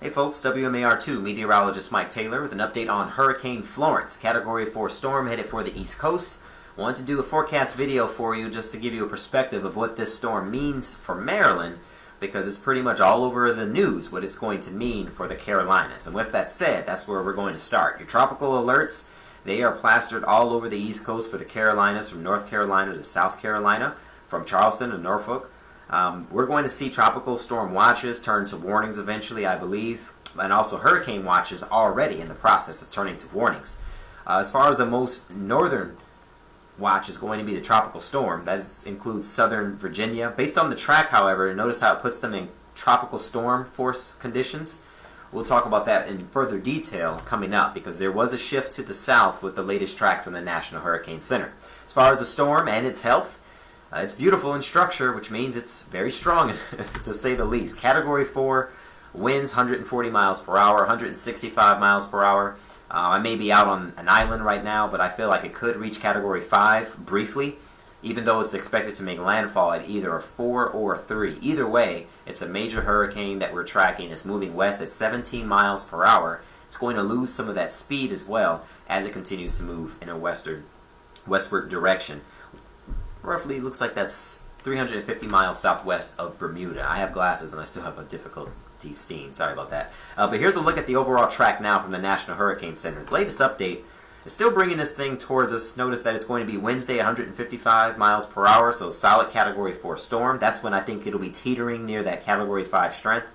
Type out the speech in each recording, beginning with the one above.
Hey folks, WMAR 2 meteorologist Mike Taylor with an update on Hurricane Florence, Category 4 storm headed for the East Coast. Wanted to do a forecast video for you just to give you a perspective of what this storm means for Maryland, because it's pretty much all over the news what it's going to mean for the Carolinas. And with that said, that's where we're going to start. Your tropical alerts, they are plastered all over the East Coast for the Carolinas, from North Carolina to South Carolina, from Charleston to Norfolk. We're going to see tropical storm watches turn to warnings eventually, I believe, and also hurricane watches already in the process of turning to warnings. As far as the most northern watch is going to be the tropical storm. That includes southern Virginia. Based on the track, however, notice how it puts them in tropical storm force conditions. We'll talk about that in further detail coming up, because there was a shift to the south with the latest track from the National Hurricane Center. As far as the storm and its health, it's beautiful in structure, which means it's very strong to say the least. Category 4 winds 140 miles per hour, 165 miles per hour. I may be out on an island right now, but I feel like it could reach Category 5 briefly, even though it's expected to make landfall at either a 4 or a 3. Either way, it's a major hurricane that we're tracking. It's moving west at 17 miles per hour. It's going to lose some of that speed as well as it continues to move in a westward direction. Roughly, looks like that's 350 miles southwest of Bermuda. I have glasses and I still have a difficulty seeing. Sorry about that. But here's a look at the overall track now from the National Hurricane Center. The latest update is still bringing this thing towards us. Notice that it's going to be Wednesday 155 miles per hour, so solid Category 4 storm. That's when I think it'll be teetering near that Category 5 strength.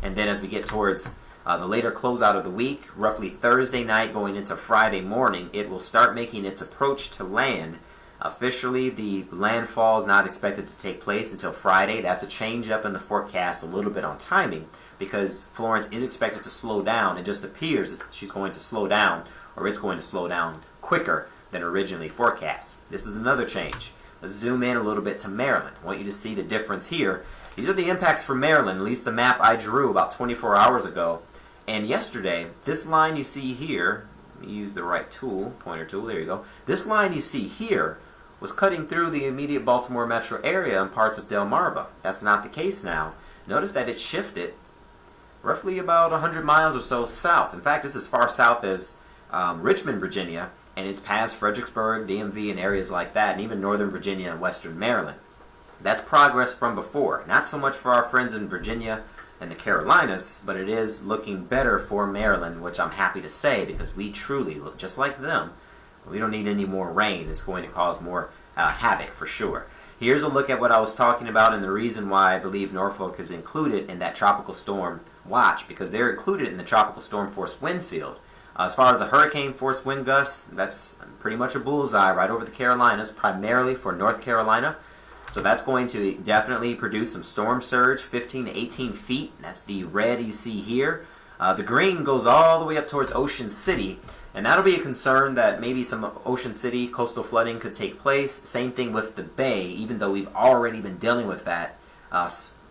And then as we get towards the later closeout of the week, roughly Thursday night going into Friday morning, it will start making its approach to land. Officially, the landfall is not expected to take place until Friday. That's a change up in the forecast a little bit on timing, because Florence is expected to slow down. It just appears that she's going to slow down, or it's going to slow down quicker than originally forecast. This is another change. Let's zoom in a little bit to Maryland. I want you to see the difference here. These are the impacts for Maryland, at least the map I drew about 24 hours ago. And yesterday, this line you see here, let me use the right tool, pointer tool, there you go. This line you see here was cutting through the immediate Baltimore metro area and parts of Delmarva. That's not the case now. Notice that it shifted roughly about 100 miles or so south. In fact, it's as far south as Richmond, Virginia, and it's past Fredericksburg, DMV, and areas like that, and even northern Virginia and western Maryland. That's progress from before. Not so much for our friends in Virginia and the Carolinas, but it is looking better for Maryland, which I'm happy to say, because we truly look just like them. We don't need any more rain. It's going to cause more havoc for sure. Here's a look at what I was talking about and the reason why I believe Norfolk is included in that tropical storm watch, because they're included in the tropical storm force wind field. As far as the hurricane force wind gusts, that's pretty much a bullseye right over the Carolinas, primarily for North Carolina. So that's going to definitely produce some storm surge, 15 to 18 feet. That's the red you see here. The green goes all the way up towards Ocean City, and that'll be a concern that maybe some Ocean City coastal flooding could take place. Same thing with the Bay, even though we've already been dealing with that.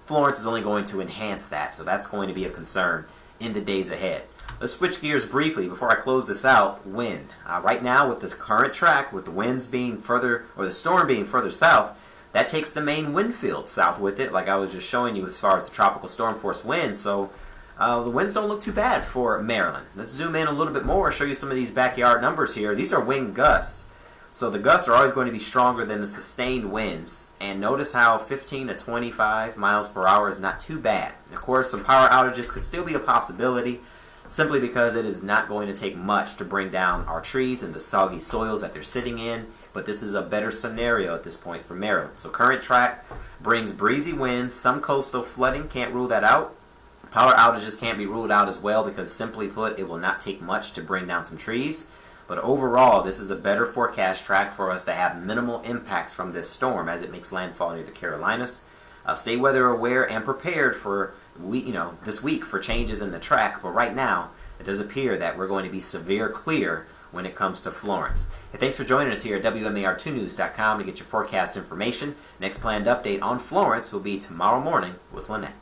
Florence is only going to enhance that, so that's going to be a concern in the days ahead. Let's switch gears briefly before I close this out. Wind. Right now, with this current track, with the winds being further, or the storm being further south, that takes the main wind field south with it, like I was just showing you as far as the tropical storm force wind. So the winds don't look too bad for Maryland. Let's zoom in a little bit more, show you some of these backyard numbers here. These are wind gusts. So the gusts are always going to be stronger than the sustained winds. And notice how 15 to 25 miles per hour is not too bad. Of course, some power outages could still be a possibility, simply because it is not going to take much to bring down our trees and the soggy soils that they're sitting in. But this is a better scenario at this point for Maryland. So current track brings breezy winds, some coastal flooding, can't rule that out. Power outages can't be ruled out as well, because simply put, it will not take much to bring down some trees. But overall, this is a better forecast track for us to have minimal impacts from this storm as it makes landfall near the Carolinas. Stay weather aware and prepared for this week for changes in the track. But right now, it does appear that we're going to be severe clear when it comes to Florence. Hey, thanks for joining us here at WMAR2news.com to get your forecast information. Next planned update on Florence will be tomorrow morning with Lynette.